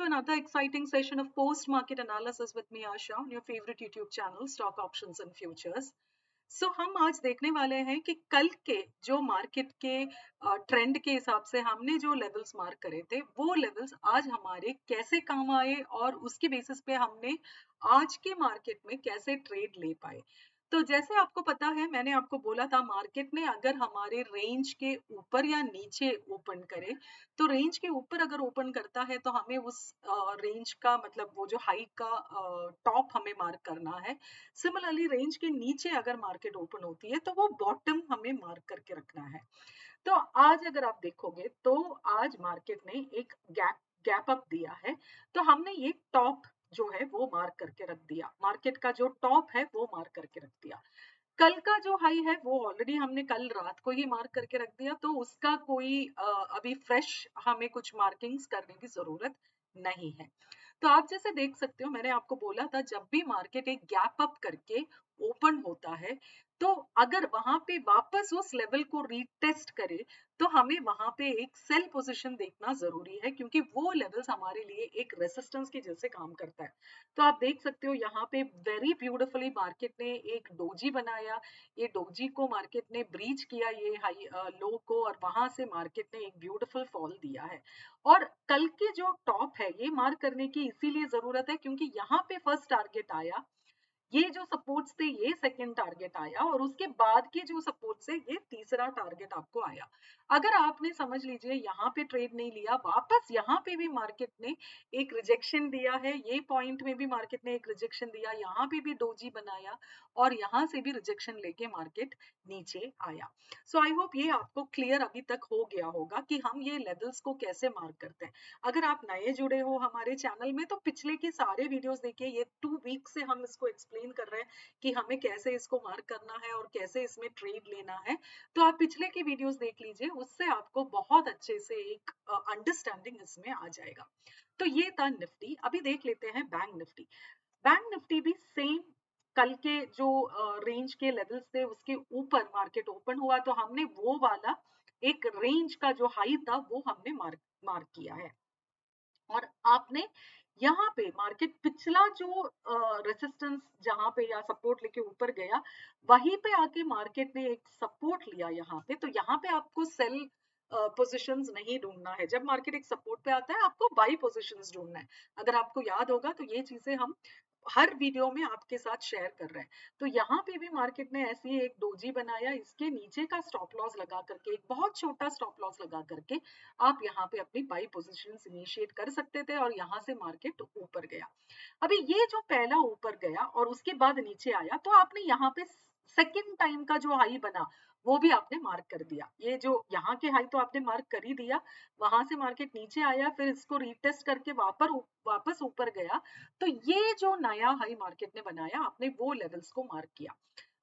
another exciting session of post-market analysis with me, Asha, on your favorite YouTube channel, Stock Options and Futures. So हम आज देखने वाले हैं कि कल के जो मार्केट के ट्रेंड के हिसाब से हमने जो लेवल्स मार्क करे थे वो लेवल्स आज हमारे कैसे काम आए और उसके बेसिस पे हमने आज के मार्केट में कैसे ट्रेड ले पाए। तो जैसे आपको पता है, मैंने आपको बोला था मार्केट ने अगर हमारे रेंज के ऊपर या नीचे ओपन करे, तो रेंज के ऊपर अगर ओपन करता है तो हमें उस रेंज का मतलब वो जो हाई का टॉप हमें मार्क करना है। सिमिलरली रेंज के नीचे अगर मार्केट ओपन होती है तो वो बॉटम हमें मार्क करके रखना है। तो आज अगर आप देखोगे तो आज मार्केट ने एक गैप अप दिया है, तो हमने ये टॉप जो है वो मार्क करके रख दिया, मार्केट का जो टॉप है वो मार्क करके रख दिया। कल का जो हाई है वो ऑलरेडी हमने कल रात को ही मार्क करके रख दिया, तो उसका कोई अभी फ्रेश हमें कुछ मार्किंग्स करने की जरूरत नहीं है। तो आप जैसे देख सकते हो, मैंने आपको बोला था जब भी मार्केट एक गैप अप करके ओपन होता है तो अगर वहां पे वापस उस लेवल को रीटेस्ट करे तो हमें वहां पे एक सेल पोजीशन देखना जरूरी है, क्योंकि वो लेवल्स हमारे लिए एक रेसिस्टेंस के जैसे काम करता है। तो आप देख सकते हो यहाँ पे वेरी ब्यूटिफुली मार्केट ने एक डोजी बनाया, ये डोजी को मार्केट ने ब्रीच किया ये हाई लो को, और वहां से मार्केट ने एक ब्यूटिफुल फॉल दिया है। और कल के जो टॉप है ये मार्क करने की इसीलिए जरूरत है क्योंकि यहाँ पे फर्स्ट टारगेट आया, ये जो सपोर्ट्स थे ये सेकंड टारगेट आया, और उसके बाद के जो सपोर्ट्स है ये तीसरा टारगेट आपको आया। अगर आपने समझ लीजिए यहाँ पे ट्रेड नहीं लिया, वापस यहाँ पे भी मार्केट ने एक रिजेक्शन दिया है, ये पॉइंट में भी मार्केट ने एक रिजेक्शन दिया, यहाँ पे भी डोजी बनाया और यहाँ से भी रिजेक्शन लेके मार्केट नीचे आया। सो आई होप ये आपको क्लियर अभी तक हो गया होगा कि हम ये लेवल्स को कैसे मार्क करते हैं। अगर आप नए जुड़े हो हमारे चैनल में तो पिछले के सारे वीडियोस देखिए, ये 2 वीक से हम इसको एक्सप्लेन कर रहे हैं कि हमें कैसे इसको मार्क करना है और कैसे इसमें ट्रेड लेना है। तो आप पिछले की वीडियोस देख लीजिए, उससे आपको बहुत अच्छे से एक अंडरस्टैंडिंग इसमें आ जाएगा। तो ये था निफ्टी। अभी देख लेते हैं बैंक निफ्टी। बैंक निफ्टी भी सेम, कल के जो रेंज के लेवल्स थे उसके ऊपर मार्केट ओपन हुआ तो हमने वो वाला एक रेंज का जो हाई था वो हमने मार्क किया है। और आपने यहाँ पे मार्केट पिछला जो रेसिस्टेंस जहां पे या सपोर्ट लेके ऊपर गया, वहीं पे आके मार्केट ने एक सपोर्ट लिया यहाँ पे, तो यहाँ पे आपको सेल पोजीशंस नहीं ढूंढना है। जब मार्केट एक सपोर्ट पे आता है आपको बाई पोजीशंस ढूंढना है। अगर आपको याद होगा तो ये चीजें हम हर वीडियो में आपके साथ शेयर कर रहे हैं। तो यहाँ पे भी मार्केट ने ऐसी एक डोजी बनाया, इसके नीचे का स्टॉप लॉस लगा करके, एक बहुत छोटा स्टॉप लॉस लगा करके आप यहाँ पे अपनी बाई पोजीशंस इनिशिएट कर सकते थे और यहाँ से मार्केट ऊपर गया। अभी ये जो पहला ऊपर गया और उसके बाद नीचे आया, तो आपने यहाँ पे सेकेंड टाइम का जो हाई बना वो भी आपने मार्क कर दिया। ये जो यहाँ के हाई तो आपने मार्क कर ही दिया, वहां से मार्केट नीचे आया, फिर इसको रीटेस्ट करके वापस ऊपर गया, तो ये जो नया हाई मार्केट ने बनाया आपने वो लेवल्स को मार्क किया,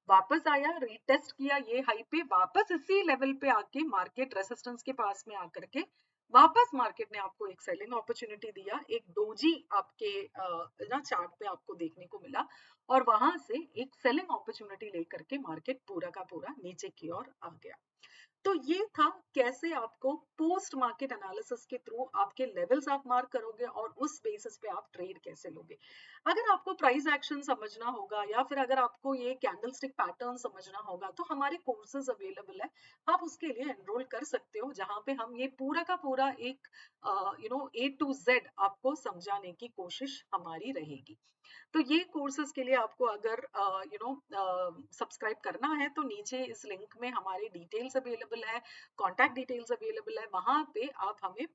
वापस आया, रीटेस्ट किया ये हाई पे, वापस इसी लेवल पे आके मार्केट रेसिस्टेंस के पास में आकर के वापस मार्केट ने आपको एक सेलिंग अपॉर्चुनिटी दिया, एक डोजी आपके ना चार्ट पे आपको देखने को मिला, और वहां से एक सेलिंग अपॉर्चुनिटी लेकर के मार्केट पूरा का पूरा नीचे की ओर आ गया। तो ये था कैसे आपको पोस्ट मार्केट एनालिसिस के थ्रू आपके लेवल्स आप मार्क करोगे और उस बेसिस पे आप ट्रेड कैसे लोगे। अगर आपको प्राइस एक्शन समझना होगा या फिर अगर आपको ये कैंडलस्टिक पैटर्न समझना होगा तो हमारे कोर्सेज अवेलेबल है, आप उसके लिए एनरोल कर सकते हो, जहां पे हम ये पूरा का पूरा एक A to Z आपको समझाने की कोशिश हमारी रहेगी। तो ये कोर्सेज के लिए आपको अगर सब्सक्राइब करना है तो नीचे इस लिंक में हमारी डिटेल्स अवेलेबल है, कॉन्टैक्ट डिटेल्स अवेलेबल है, वहां पे आप हमें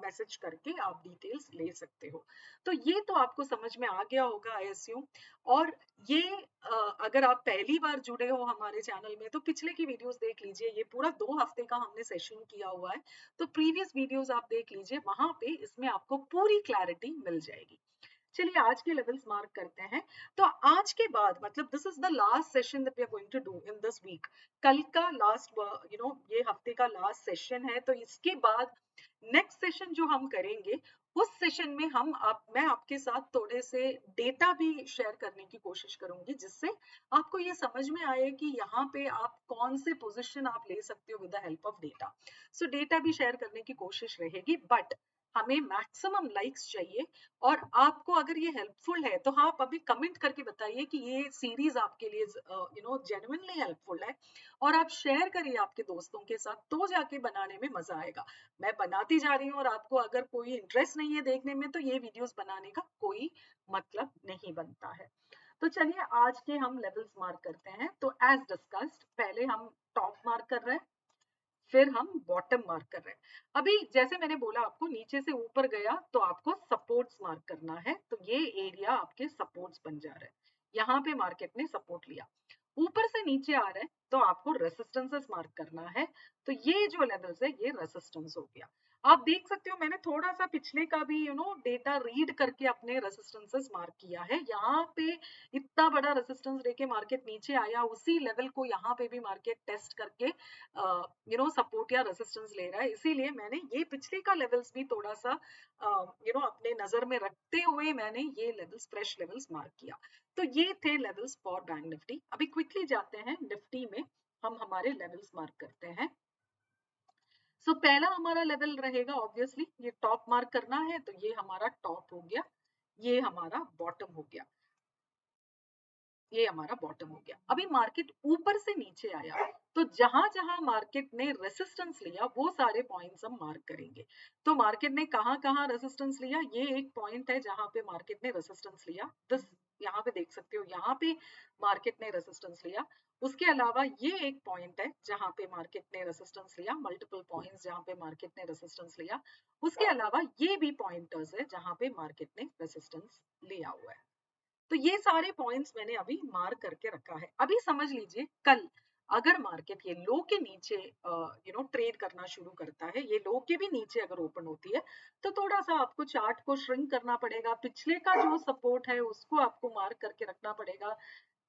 मैसेज करके आप डिटेल्स ले सकते हो। तो ये तो आपको समझ में आ गया होगा आई एस्यूम। और ये अगर आप पहली बार जुड़े हो हमारे चैनल में तो पिछले की वीडियोस देख लीजिए, ये पूरा 2 हफ्ते का हमने सेशन किया हुआ है, तो प्रीवियस वीडियोस आप देख लीजिए, वहां पे इसमें आपको पूरी क्लैरिटी मिल जाएगी। चलिए आज के लेवल्स मार्क करते हैं। तो आज के बाद मतलब this is the last session that we are going to do in this week. कल का लास्ट ये हफ्ते का लास्ट सेशन है, तो इसके बाद नेक्स्ट सेशन जो हम करेंगे उस सेशन में मैं आपके साथ थोड़े से डेटा भी शेयर करने की कोशिश करूंगी, जिससे आपको ये समझ में आए कि यहाँ पे आप कौन से पोजीशन आप ले सकते हो with the help of data. So data भी शेयर करने की कोशिश रहेगी, बट हमें मैक्सिमम लाइक्स चाहिए। और आपको अगर ये हेल्पफुल है तो आप अभी कमेंट करके बताइए कि ये सीरीज आपके लिए जेन्युइनली हेल्पफुल है, और आप शेयर करिए आपके दोस्तों के साथ, तो जाके बनाने में मजा आएगा। मैं बनाती जा रही हूँ और आपको अगर कोई इंटरेस्ट नहीं है देखने में, तो ये वीडियोस बनाने का कोई मतलब नहीं बनता है। तो चलिए आज के हम लेवल्स मार्क करते हैं। तो एज डिस्कस्ड, पहले हम टॉप मार्क कर रहे हैं, फिर हम बॉटम मार्क कर रहे हैं। अभी जैसे मैंने बोला आपको, नीचे से ऊपर गया तो आपको सपोर्ट्स मार्क करना है, तो ये एरिया आपके सपोर्ट्स बन जा रहे हैं, यहाँ पे मार्केट ने सपोर्ट लिया। ऊपर से नीचे आ रहे हैं तो आपको रेसिस्टेंसेस मार्क करना है, तो ये जो लेवल्स है ये रेसिस्टेंस हो गया। आप देख सकते हो मैंने थोड़ा सा पिछले का भी डेटा रीड करके अपने रेसिस्टेंसेस मार्क किया है। यहाँ पे इतना बड़ा रेसिस्टेंस लेके मार्केट नीचे आया, उसी लेवल को यहाँ पे भी मार्केट टेस्ट करके सपोर्ट या रेजिस्टेंस ले रहा है, इसीलिए मैंने ये पिछले का लेवल्स भी थोड़ा सा अपने नजर में रखते हुए मैंने ये लेवल्स, फ्रेश लेवल्स मार्क किया। तो ये थे लेवल्स फॉर बैंक निफ्टी। अभी क्विकली जाते हैं निफ्टी में, हम हमारे लेवल्स मार्क करते हैं। सो पहला हमारा लेवल रहेगा ऑब्वियसली ये टॉप मार्क करना है, तो ये हमारा टॉप हो गया, ये हमारा बॉटम हो गया, ये हमारा बॉटम हो गया। अभी मार्केट ऊपर से नीचे आया, तो जहां जहां मार्केट ने रेसिस्टेंस लिया वो सारे पॉइंट्स हम मार्क करेंगे। तो मार्केट ने कहां कहां रेसिस्टेंस लिया, ये एक पॉइंट है जहां पे मार्केट ने रेसिस्टेंस लिया, दिस यहाँ पे देख सकते हो, यहाँ पे मार्केट ने रेसिस्टेंस लिया। उसके अलावा ये एक पॉइंट है जहां पे मार्केट ने रेसिस्टेंस लिया, मल्टीपल पॉइंट्स जहां पे मार्केट ने रेसिस्टेंस लिया। उसके अलावा ये भी पॉइंटर्स है जहां पे मार्केट ने रेसिस्टेंस लिया हुआ है। तो ये सारे पॉइंट्स मैंने अभी मार्क करके रखा है। अभी समझ लीजिए कल अगर मार्केट ये लो के नीचे ट्रेड करना शुरू करता है, ये लो के भी नीचे अगर ओपन होती है, तो थोड़ा सा आपको चार्ट को श्रिंक करना पड़ेगा, पिछले का जो सपोर्ट है उसको आपको मार्क करके रखना पड़ेगा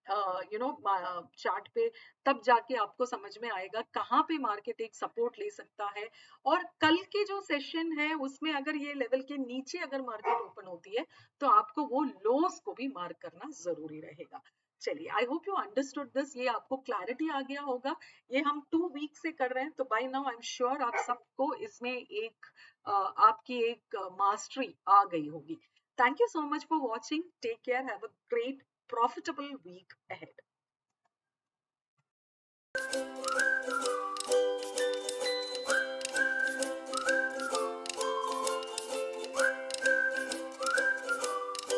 चार्ट पे, तब जाके आपको समझ में आएगा कहाँ पे मार्केट एक सपोर्ट ले सकता है। और कल की जो सेशन है उसमें अगर ये लेवल के नीचे अगर मार्केट ओपन होती है, तो आपको वो लोस को भी मार्क करना जरूरी रहेगा। चलिए, I hope you understood this, ये आपको क्लैरिटी आ गया होगा। ये हम 2 वीक से कर रहे हैं, तो by now I am sure आप सबको इसमें एक आपकी एक मास्टरी आ गई होगी। Thank you so much for watching. Take care. Have a great, profitable week ahead.